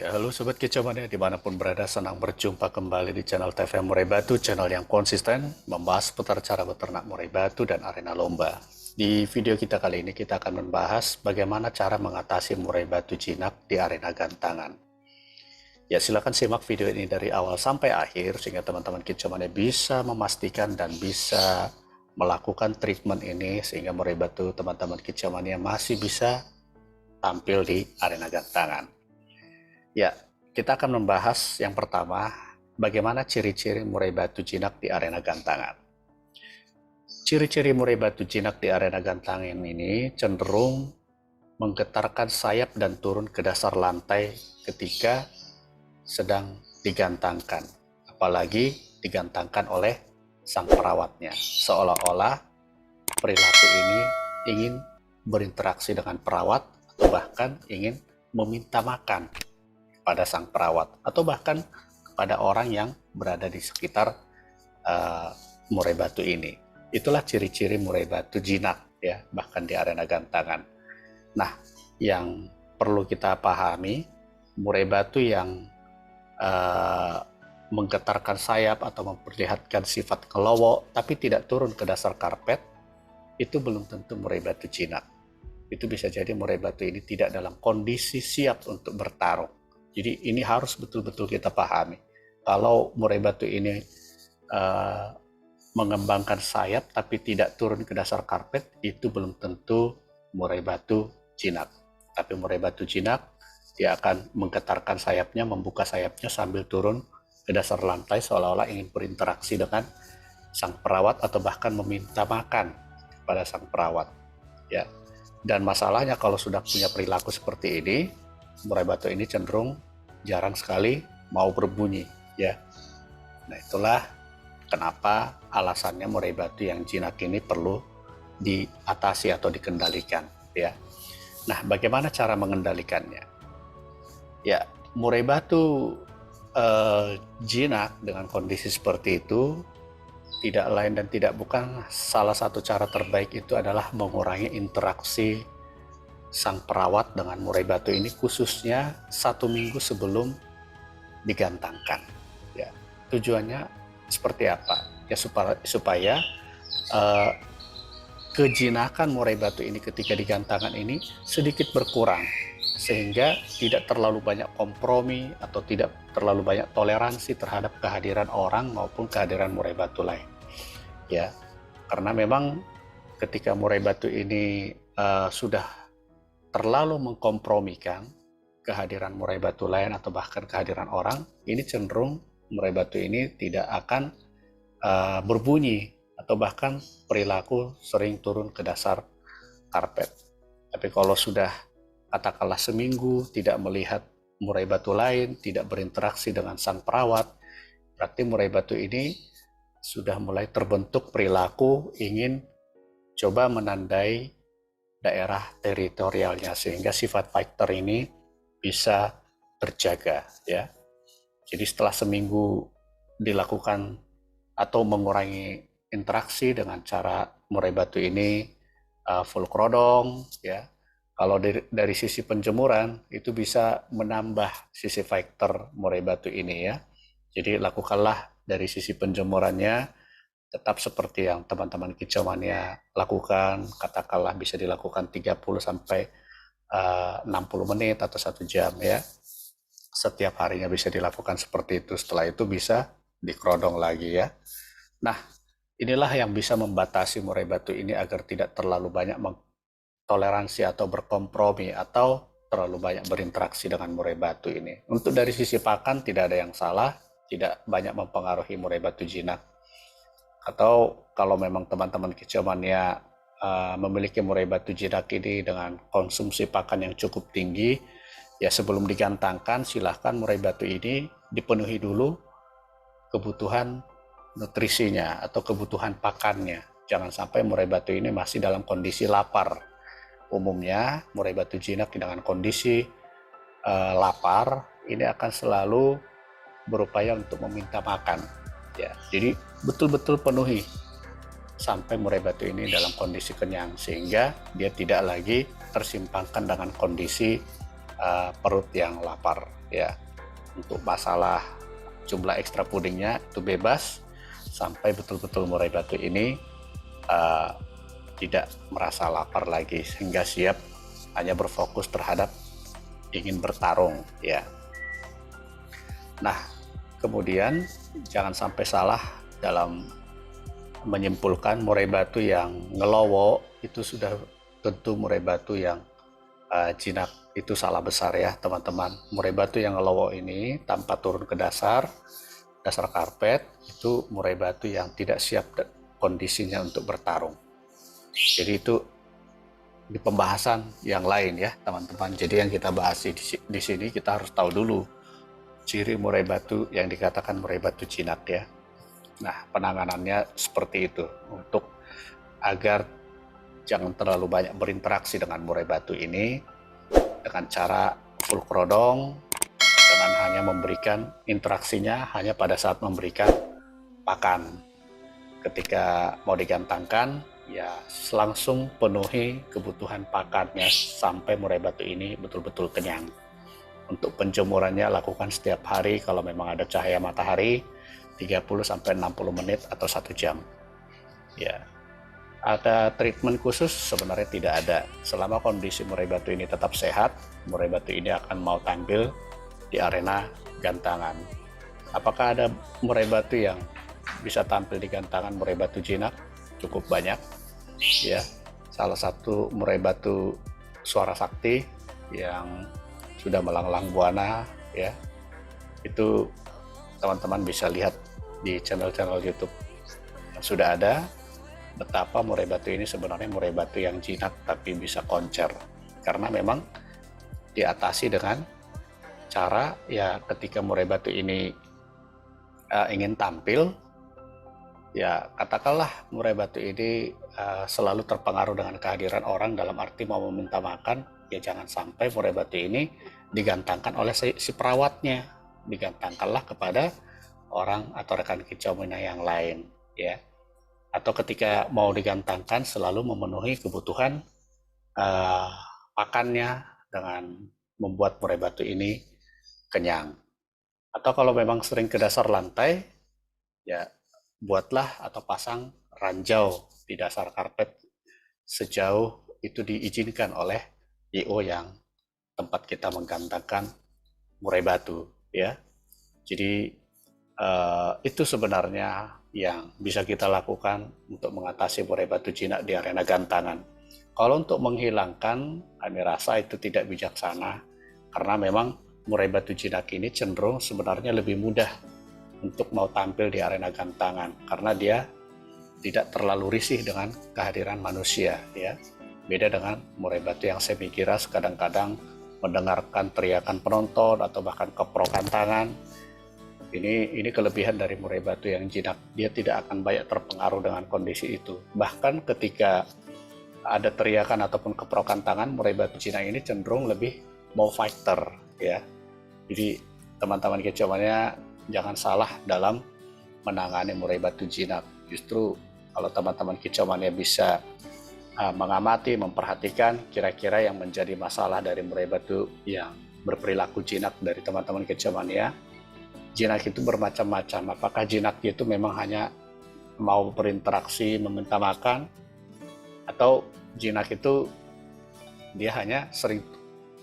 Ya, halo Sobat Kicauan ya, dimanapun berada, senang berjumpa kembali di channel TV Murai Batu, channel yang konsisten membahas seputar cara beternak murai batu dan arena lomba. Di video kita kali ini kita akan membahas bagaimana cara mengatasi murai batu jinak di arena gantangan. Ya, silakan simak video ini dari awal sampai akhir sehingga teman-teman kicauan bisa memastikan dan bisa melakukan treatment ini sehingga murai batu teman-teman kicauan masih bisa tampil di arena gantangan. Ya, kita akan membahas yang pertama, bagaimana ciri-ciri murai batu jinak di arena gantangan. Ciri-ciri murai batu jinak di arena gantangan ini cenderung menggetarkan sayap dan turun ke dasar lantai ketika sedang digantangkan, apalagi digantangkan oleh sang perawatnya. Seolah-olah perilaku ini ingin berinteraksi dengan perawat atau bahkan ingin meminta makan pada sang perawat atau bahkan kepada orang yang berada di sekitar murai batu ini. Itulah ciri-ciri murai batu jinak ya, bahkan di arena gantangan. Nah, yang perlu kita pahami, murai batu yang menggetarkan sayap atau memperlihatkan sifat kelowo tapi tidak turun ke dasar karpet, itu belum tentu murai batu jinak. Itu bisa jadi murai batu ini tidak dalam kondisi siap untuk bertarung. Jadi ini harus betul-betul kita pahami. Kalau murai batu ini mengembangkan sayap tapi tidak turun ke dasar karpet, itu belum tentu murai batu jinak. Tapi murai batu jinak, dia akan menggetarkan sayapnya, membuka sayapnya sambil turun ke dasar lantai seolah-olah ingin berinteraksi dengan sang perawat atau bahkan meminta makan kepada sang perawat. Ya. Dan masalahnya kalau sudah punya perilaku seperti ini, murai batu ini cenderung jarang sekali mau berbunyi ya. Nah, itulah kenapa alasannya murai batu yang jinak ini perlu diatasi atau dikendalikan ya. Nah, bagaimana cara mengendalikannya? Ya, murai batu jinak dengan kondisi seperti itu tidak lain dan tidak bukan, salah satu cara terbaik itu adalah mengurangi interaksi sang perawat dengan murai batu ini, khususnya 1 minggu sebelum digantangkan. Ya, tujuannya seperti apa? Ya supaya kejinakan murai batu ini ketika digantangkan ini sedikit berkurang, sehingga tidak terlalu banyak kompromi atau tidak terlalu banyak toleransi terhadap kehadiran orang maupun kehadiran murai batu lain. Ya, karena memang ketika murai batu ini sudah terlalu mengkompromikan kehadiran murai batu lain atau bahkan kehadiran orang, ini cenderung murai batu ini tidak akan berbunyi atau bahkan perilaku sering turun ke dasar karpet. Tapi kalau sudah katakanlah seminggu tidak melihat murai batu lain, tidak berinteraksi dengan sang perawat, berarti murai batu ini sudah mulai terbentuk perilaku ingin coba menandai daerah teritorialnya, sehingga sifat fighter ini bisa terjaga ya. Jadi setelah seminggu dilakukan atau mengurangi interaksi dengan cara murai batu ini full kerodong ya. Kalau dari sisi penjemuran itu bisa menambah sisi fighter murai batu ini ya. Jadi lakukanlah dari sisi penjemurannya tetap seperti yang teman-teman kicauannya lakukan, katakanlah bisa dilakukan 30 sampai 60 menit atau 1 jam ya. Setiap harinya bisa dilakukan seperti itu. Setelah itu bisa dikerodong lagi ya. Nah, inilah yang bisa membatasi murai batu ini agar tidak terlalu banyak toleransi atau berkompromi atau terlalu banyak berinteraksi dengan murai batu ini. Untuk dari sisi pakan tidak ada yang salah, tidak banyak mempengaruhi murai batu jinak. Atau kalau memang teman-teman kicauannya memiliki murai batu jinak ini dengan konsumsi pakan yang cukup tinggi, ya sebelum digantangkan silahkan murai batu ini dipenuhi dulu kebutuhan nutrisinya atau kebutuhan pakannya. Jangan sampai murai batu ini masih dalam kondisi lapar. Umumnya murai batu jinak dengan kondisi lapar ini akan selalu berupaya untuk meminta makan. Ya, jadi betul-betul penuhi sampai murai batu ini dalam kondisi kenyang, sehingga dia tidak lagi tersimpangkan dengan kondisi perut yang lapar ya. Untuk masalah jumlah ekstra pudingnya itu bebas sampai betul-betul murai batu ini tidak merasa lapar lagi sehingga siap hanya berfokus terhadap ingin bertarung ya. Nah, kemudian jangan sampai salah dalam menyimpulkan murai batu yang ngelowo itu sudah tentu murai batu yang jinak. Itu salah besar ya teman-teman. Murai batu yang ngelowo ini tanpa turun ke dasar karpet itu murai batu yang tidak siap kondisinya untuk bertarung. Jadi itu di pembahasan yang lain ya teman-teman. Jadi yang kita bahas di sini kita harus tahu dulu ciri murai batu yang dikatakan murai batu jinak ya. Nah, penanganannya seperti itu untuk agar jangan terlalu banyak berinteraksi dengan murai batu ini dengan cara full kerodong, dengan hanya memberikan interaksinya hanya pada saat memberikan pakan. Ketika mau digantangkan ya langsung penuhi kebutuhan pakannya sampai murai batu ini betul-betul kenyang. Untuk penjemurannya lakukan setiap hari kalau memang ada cahaya matahari 30-60 menit atau 1 jam ya. Ada treatment khusus? Sebenarnya tidak ada. Selama kondisi murai batu ini tetap sehat, murai batu ini akan mau tampil di arena gantangan. Apakah ada murai batu yang bisa tampil di gantangan murai batu jinak? Cukup banyak ya. Salah satu murai batu suara sakti yang sudah melanglang buana ya, itu teman-teman bisa lihat di channel-channel YouTube yang sudah ada betapa murai batu ini sebenarnya murai batu yang jinak tapi bisa koncer, karena memang diatasi dengan cara ya ketika murai batu ini ingin tampil ya, katakanlah murai batu ini selalu terpengaruh dengan kehadiran orang dalam arti mau meminta makan ya, jangan sampai murai batu ini digantangkan oleh si perawatnya, digantangkanlah kepada orang atau rekan kicauannya yang lain ya. Atau ketika mau digantangkan selalu memenuhi kebutuhan pakannya dengan membuat murai batu ini kenyang. Atau kalau memang sering ke dasar lantai ya, buatlah atau pasang ranjau di dasar karpet sejauh itu diizinkan oleh IO yang tempat kita menggantangkan murai batu ya. Jadi itu sebenarnya yang bisa kita lakukan untuk mengatasi murai batu jinak di arena gantangan. Kalau untuk menghilangkan, kami rasa itu tidak bijaksana karena memang murai batu jinak ini cenderung sebenarnya lebih mudah untuk mau tampil di arena gantangan karena dia tidak terlalu risih dengan kehadiran manusia ya. Beda dengan murai batu yang semi giras kadang-kadang mendengarkan teriakan penonton atau bahkan keprokan tangan. Ini kelebihan dari murai batu yang jinak, dia tidak akan banyak terpengaruh dengan kondisi itu. Bahkan ketika ada teriakan ataupun keprokan tangan, murai batu jinak ini cenderung lebih mau fighter ya. Jadi teman-teman kicauannya jangan salah dalam menangani murai batu jinak. Justru kalau teman-teman kicauannya bisa mengamati, memperhatikan kira-kira yang menjadi masalah dari murai batu yang berperilaku jinak dari teman-teman kicauannya. Jinak itu bermacam-macam. Apakah jinak itu memang hanya mau berinteraksi, meminta makan, atau jinak itu dia hanya sering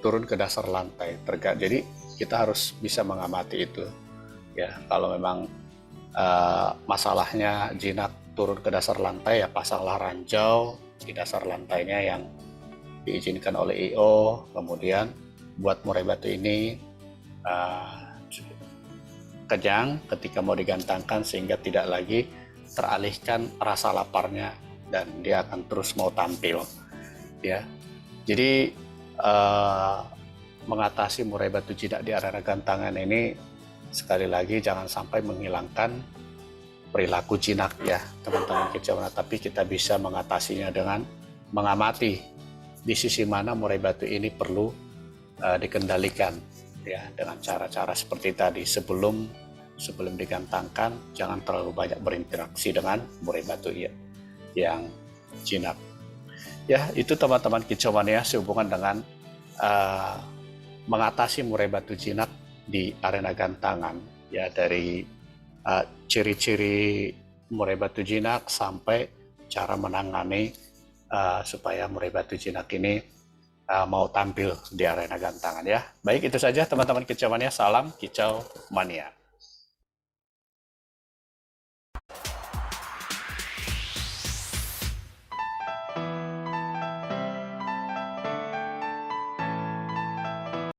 turun ke dasar lantai. Jadi kita harus bisa mengamati itu. Ya, kalau memang masalahnya jinak turun ke dasar lantai, ya pasanglah ranjau di dasar lantainya yang diizinkan oleh IO. Kemudian buat murai batu ini kenyang ketika mau digantangkan sehingga tidak lagi teralihkan rasa laparnya dan dia akan terus mau tampil ya. Jadi mengatasi murai batu jinak di arena gantangan ini sekali lagi jangan sampai menghilangkan perilaku jinak ya teman-teman kicauan, tapi kita bisa mengatasinya dengan mengamati di sisi mana murai batu ini perlu dikendalikan ya, dengan cara-cara seperti tadi. Sebelum digantangkan jangan terlalu banyak berinteraksi dengan murai batu ya yang jinak ya. Itu teman-teman kicauan ya sehubungan dengan mengatasi murai batu jinak di arena gantangan, ya, dari ciri-ciri murai batu jinak sampai cara menangani supaya murai batu jinak ini mau tampil di arena gantangan, ya. Baik, itu saja teman-teman kicau mania, salam kicau mania.